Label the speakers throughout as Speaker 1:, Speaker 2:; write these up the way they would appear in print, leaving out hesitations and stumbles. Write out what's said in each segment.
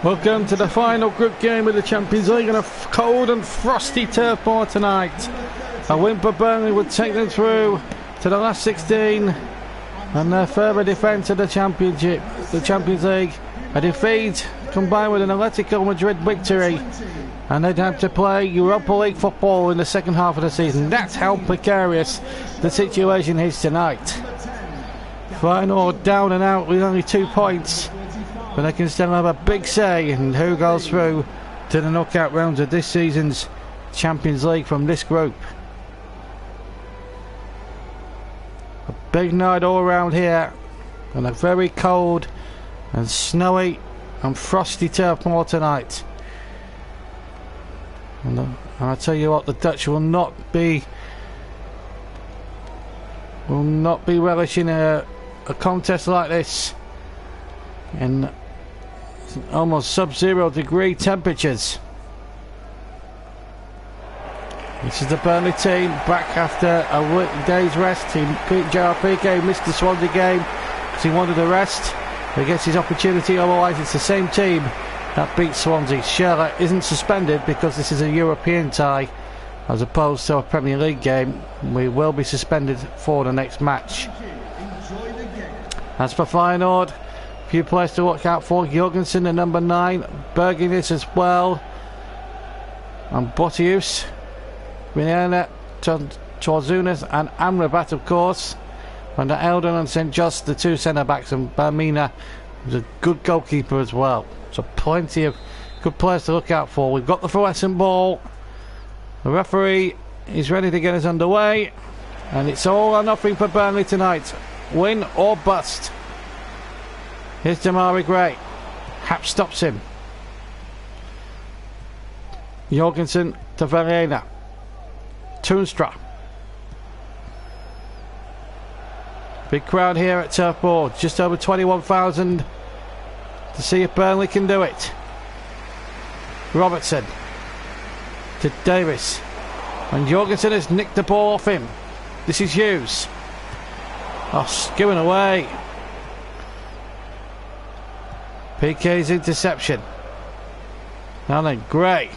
Speaker 1: Welcome to the final group game of the Champions League on a cold and frosty turf moor tonight. A win for Burnley would take them through to the last 16 and their further defence of the Championship, the Champions League. A defeat combined with an Atletico Madrid victory, and they'd have to play Europa League football in the second half of the season. That's how precarious the situation is tonight. Feyenoord down and out with only 2 points, but they can still have a big say in who goes through to the knockout rounds of this season's Champions League from this group. A big night all around here, and a very cold and snowy and frosty turf moor tonight. And I tell you what, the Dutch will not be relishing a contest like this in almost sub-zero degree temperatures. This is the Burnley team back after a day's rest. JRPK missed the Swansea game because he wanted a rest. He gets his opportunity, otherwise it's the same team that beats Swansea. Shearer isn't suspended because this is a European tie as opposed to a Premier League game. We will be suspended for the next match. As for Feyenoord, a few players to watch out for. Jorgensen, the number 9, Berginis as well, and Botius, Vinena, Torzunas and Amrabat, of course. Under Eldon and St. Just, the 2 centre-backs, and Bamina, who's a good goalkeeper as well. So plenty of good players to look out for. We've got the fluorescent ball. The referee is ready to get us underway, and it's all or nothing for Burnley tonight. Win or bust. Here's Damari Gray. Hap stops him. Jorgensen to Verena. Toonstra. Big crowd here at Turf Moor. Just over 21,000 to see if Burnley can do it. Robertson to Davis. And Jorgensen has nicked the ball off him. This is Hughes. Oh, skewing away. PK's interception. Now then, Gray.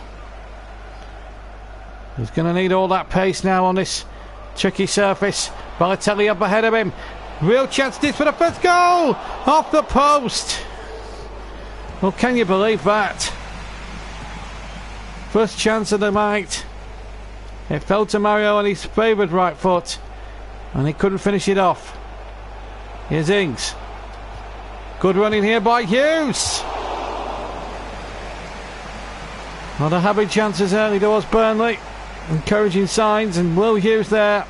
Speaker 1: He's going to need all that pace now on this tricky surface. Balotelli up ahead of him. Real chance this for the first goal! Off the post! Well, can you believe that? First chance of the night. It fell to Mario on his favoured right foot, and he couldn't finish it off. Here's Ings. Good running here by Hughes. Not a happy chances early towards Burnley. Encouraging signs, and Will Hughes there.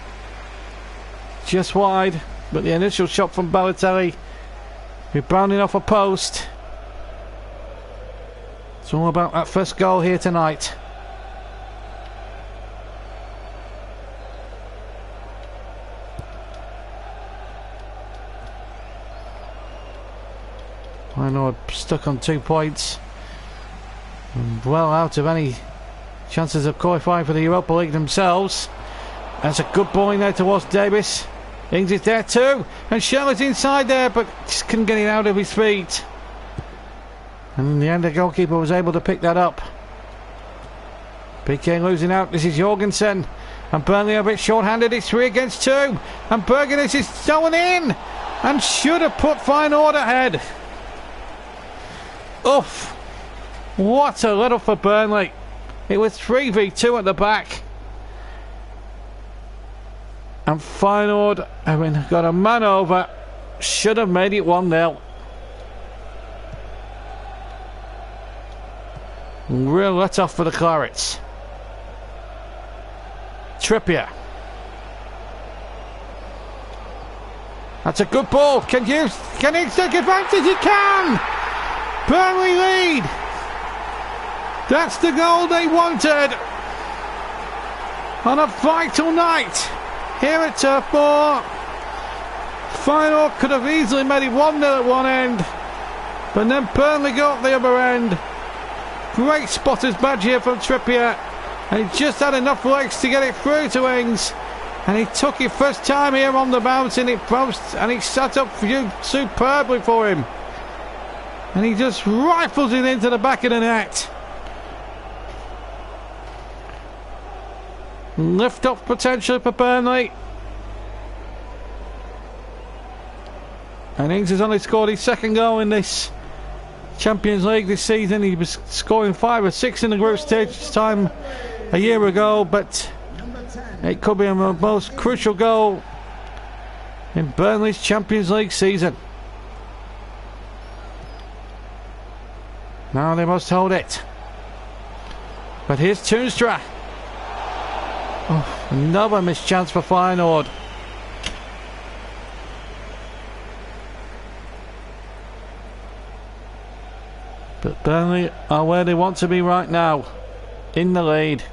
Speaker 1: Just wide, but the initial shot from Balotelli, rebounding off a post. It's all about that first goal here tonight. Feyenoord stuck on 2 points, and well out of any chances of qualifying for the Europa League themselves. That's a good ball in there towards Davis. Ings is there too, and Shelley's inside there, but just couldn't get it out of his feet. And in the end, the goalkeeper was able to pick that up. PK losing out. This is Jorgensen, and Burnley are a bit short-handed. It's 3 against 2, and Berginis is stolen in, and should have put Feyenoord ahead. Oof! What a little for Burnley. It was 3v2 at the back. And Feyenoord, having got a man over, should have made it 1-0. Real let-off for the Clarets. Trippier. That's a good ball. Can he take advantage? He can! Burnley lead! That's the goal they wanted on a vital night here at Turf Moor. Feyenoord could have easily made it 1-0 at one end, but then Burnley got the other end. Great spotter's badge here from Trippier, and he just had enough legs to get it through to Ings, and he took it first time here on the bounce, and it bounced, and he sat up superbly for him. And he just rifles it into the back of the net. Lift off potential for Burnley. And Ings has only scored his second goal in this Champions League this season. He was scoring 5 or 6 in the group stage time a year ago, but it could be the most crucial goal in Burnley's Champions League season. Now they must hold it. But here's Toonstra. Oh, another missed chance for Feyenoord. But Burnley are where they want to be right now, in the lead.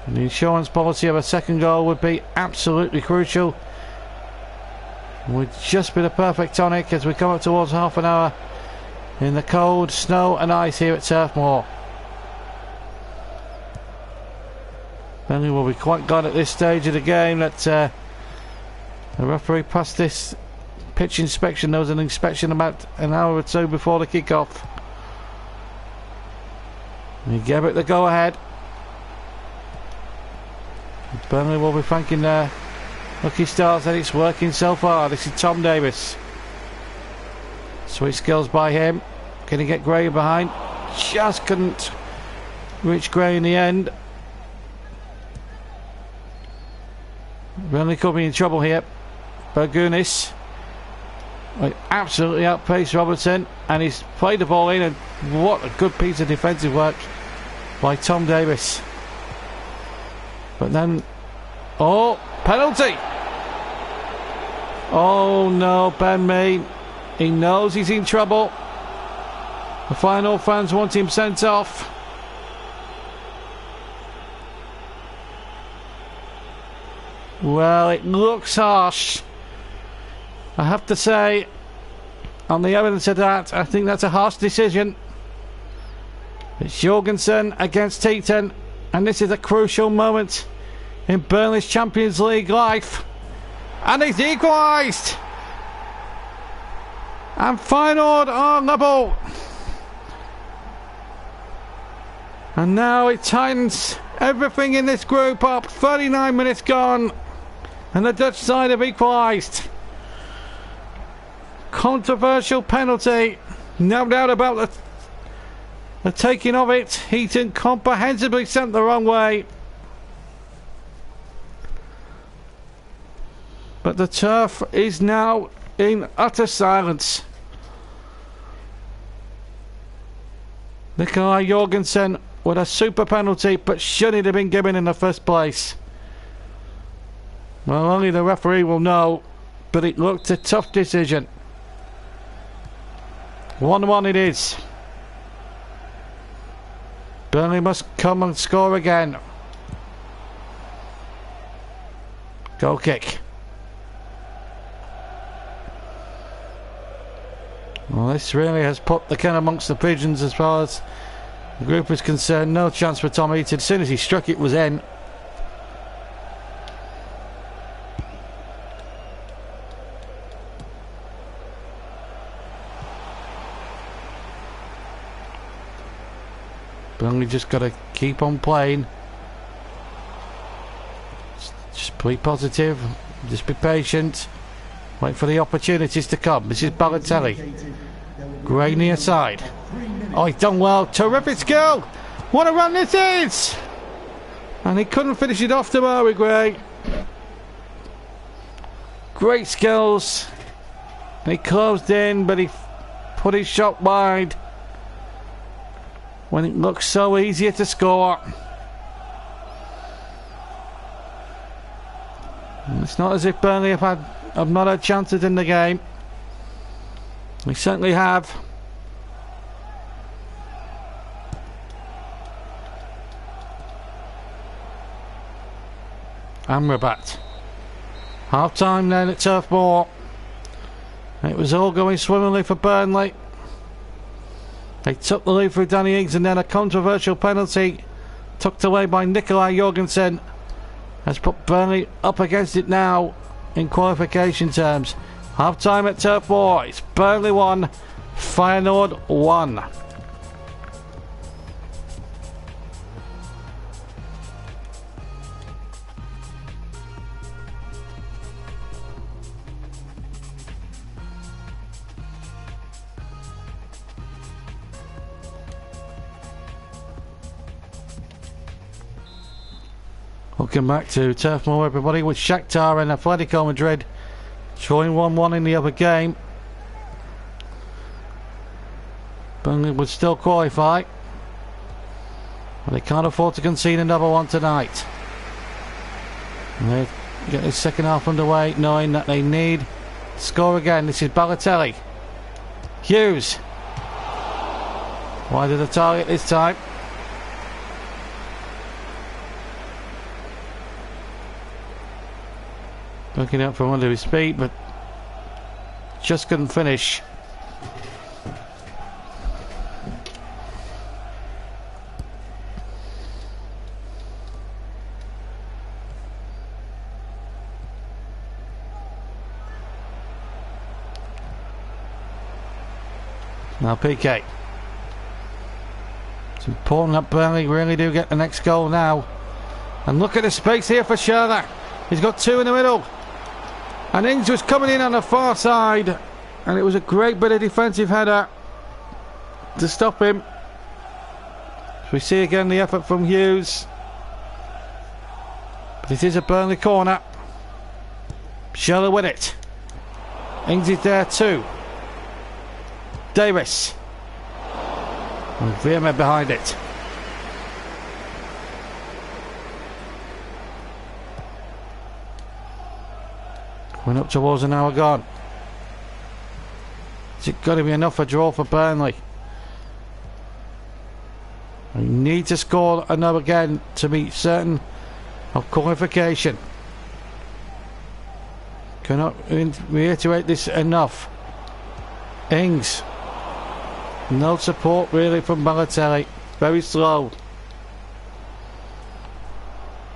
Speaker 1: And the insurance policy of a second goal would be absolutely crucial. Would just be the perfect tonic as we come up towards half an hour in the cold snow and ice here at Turf Moor. Burnley will be quite glad at this stage of the game that the referee passed this pitch inspection. There was an inspection about an hour or two before the kick-off. He gave it the go-ahead. Burnley will be thanking their lucky stars that it's working so far. This is Tom Davis. Sweet skills by him. Can he get Gray behind? Just couldn't reach Gray in the end. Burnley could be in trouble here. Bergunis absolutely outpaced Robertson, and he's played the ball in, and what a good piece of defensive work by Tom Davis. But then, oh, penalty! Oh no, Ben Mee, he knows he's in trouble. The Feyenoord fans want him sent off. Well, it looks harsh. I have to say, on the evidence of that, I think that's a harsh decision. It's Jorgensen against Teton, and this is a crucial moment in Burnley's Champions League life. And it's equalised! And Feyenoord are level. And now it tightens everything in this group up. 39 minutes gone, and the Dutch side have equalised. Controversial penalty, no doubt about the taking of it. Heaton comprehensively sent the wrong way. But the turf is now in utter silence. Nikolai Jorgensen with a super penalty, but should it have been given in the first place? Well, only the referee will know, but it looked a tough decision. 1-1 it is. Burnley must come and score again. Goal kick. Well, this really has put the ken amongst the pigeons as far as the group is concerned. No chance for Tom Heaton. As soon as he struck it was in. Burnley just got to keep on playing. Just be positive. Just be patient. Wait for the opportunities to come. This is Balotelli. Gray near side. Oh, he's done well. Terrific skill. What a run this is! And he couldn't finish it off tomorrow, Gray. Great skills. And he closed in, but he put his shot wide when it looks so easier to score. And it's not as if Burnley have not had chances in the game. We certainly have. Amrabat. Half time then at Turf Moor. It was all going swimmingly for Burnley. They took the lead through Danny Ings, and then a controversial penalty tucked away by Nikolai Jorgensen has put Burnley up against it now in qualification terms. Half time at Turf Moor. It's Burnley 1, Feyenoord 1. Welcome back to Turf Moor, everybody, with Shakhtar and Atletico Madrid showing 1-1 in the other game. Burnley would still qualify, but they can't afford to concede another one tonight. And they get the second half underway, knowing that they need to score again. This is Balotelli. Hughes. Wide of the target this time. Looking out from under his feet, but just couldn't finish. Now PK. It's important that Burnley really do get the next goal now. And look at the space here for Sherlock. He's got two in the middle. And Ings was coming in on the far side, and it was a great bit of defensive header to stop him. So we see again the effort from Hughes, but it is a Burnley corner. Schürrle with it. Ings is there too. Davis and Veerman behind it. Going up towards an hour gone. Is it got to be enough for a draw for Burnley? We need to score another again to be certain of qualification. Cannot reiterate this enough. Ings. No support really from Balotelli. Very slow.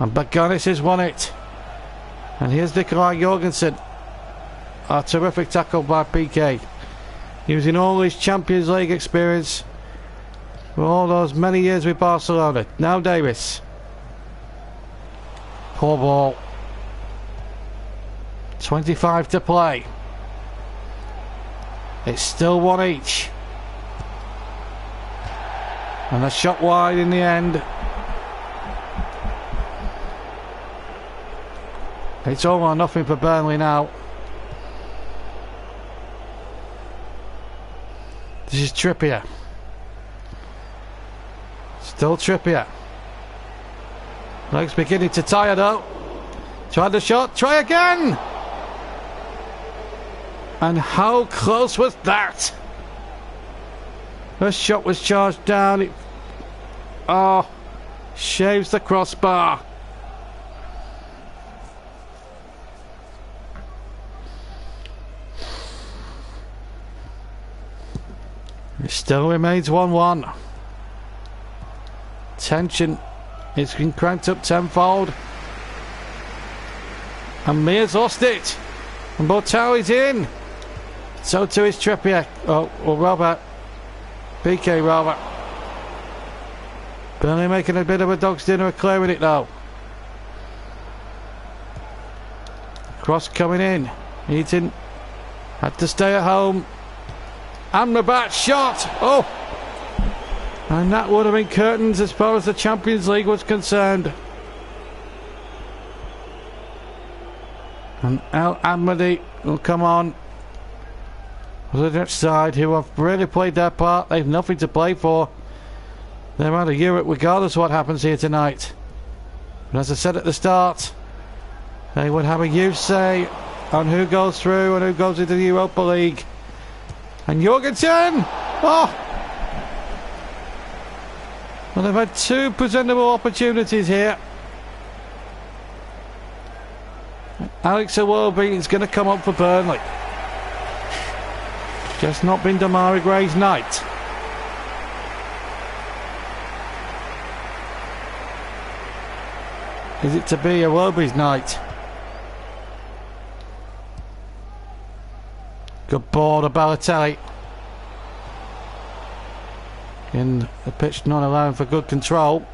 Speaker 1: And Baganis has won it. And here's Nikolai Jorgensen. A terrific tackle by PK. Using all his Champions League experience for all those many years with Barcelona. Now Davis. Poor ball. 25 to play. It's still one each. And a shot wide in the end. It's all or nothing for Burnley now. This is Trippier. Still Trippier. Legs beginning to tire though. Tried the shot. Try again! And how close was that? First shot was charged down. It shaves the crossbar. It still remains 1-1. Tension is been cranked up tenfold. And Mears lost it. And Botel is in. So too is Trippier. Or Robert. PK Robert. Burnley making a bit of a dog's dinner of clearing it though. Cross coming in. Eaton had to stay at home. Amrabat shot. Oh! And that would have been curtains as far as the Champions League was concerned. And Al Amadi will come on to the Dutch side, who have really played their part. They've nothing to play for. They're out of Europe regardless of what happens here tonight. But as I said at the start, they would have a huge say on who goes through and who goes into the Europa League. And Jorgensen! Oh! Well, they've had two presentable opportunities here. Alex Iwobi is going to come up for Burnley. Just not been Damari Gray's night. Is it to be Iwobi's night? Good ball to Balotelli. In the pitch not allowing for good control.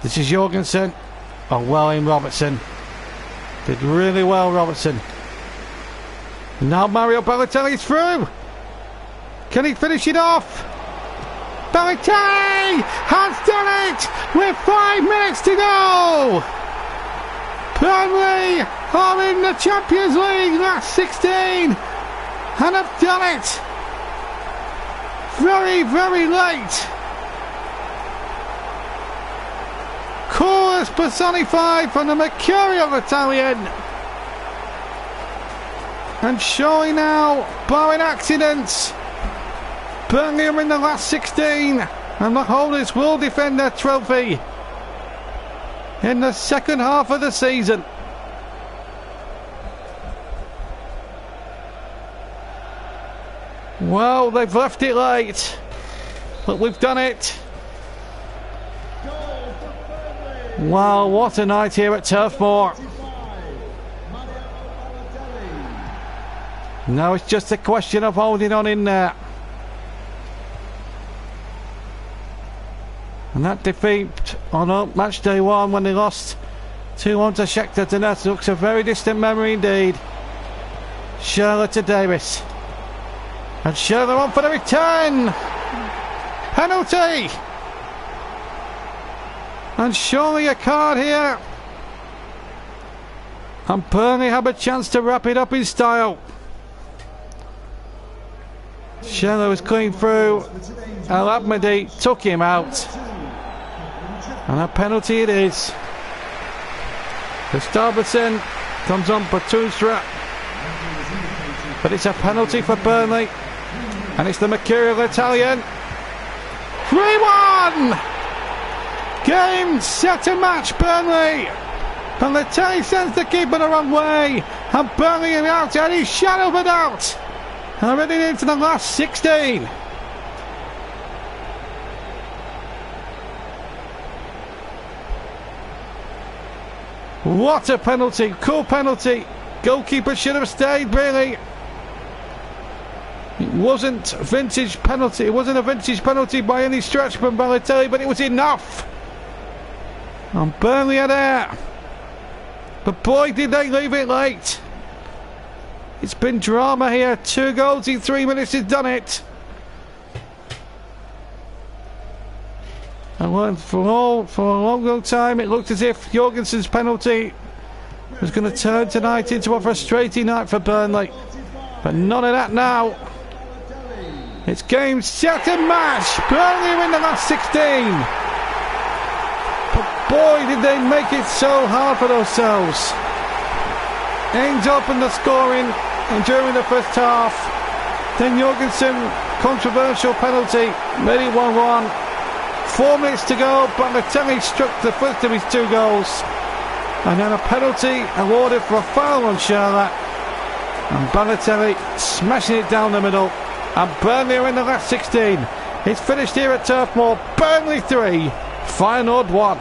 Speaker 1: This is Jorgensen. Oh, well in Robertson. Did really well, Robertson. Now Mario Balotelli's through. Can he finish it off? Balotelli has done it with 5 minutes to go. Burnley are in the Champions League last 16 and have done it very, very late. Chorus personified from the mercurial Italian. And surely now, barring accidents, Burnley are in the last 16 and the holders will defend their trophy in the second half of the season. Well, they've left it late, but we've done it. Wow, what a night here at Turf Moor. Now it's just a question of holding on in there. And that defeat on match day 1 when they lost 2-1 to Shakhtar Donetsk looks a very distant memory indeed. Schürrle to Davis. And Schürrle on for the return. Penalty. And surely a card here. And Burnley have a chance to wrap it up in style. Schürrle was clean through. El Abmadi took him out. And a penalty it is. Gustafsson comes on for Toonstra. But it's a penalty for Burnley. And it's the mercurial Italian. 3-1! Game, set and match, Burnley. Balotelli sends the keeper the wrong way. And Burnley are out any shadow of a doubt. And are heading into the last 16. What a penalty, cool penalty. Goalkeeper should have stayed, really. It wasn't a vintage penalty. It wasn't a vintage penalty by any stretch from Balotelli, but it was enough. And Burnley are there. But boy, did they leave it late. It's been drama here. 2 goals in 3 minutes has done it. And for a long time it looked as if Jorgensen's penalty was going to turn tonight into a frustrating night for Burnley. But none of that now. It's game, set and match. Burnley are in the last 16. But boy, did they make it so hard for themselves. Ends opened the scoring and during the first half. Then Jorgensen, controversial penalty, made it 1-1. 4 minutes to go, Balotelli struck the first of his 2 goals. And then a penalty awarded for a foul on Schürrle. And Balotelli smashing it down the middle. And Burnley are in the last 16. It's finished here at Turf Moor. Burnley 3, Feyenoord 1.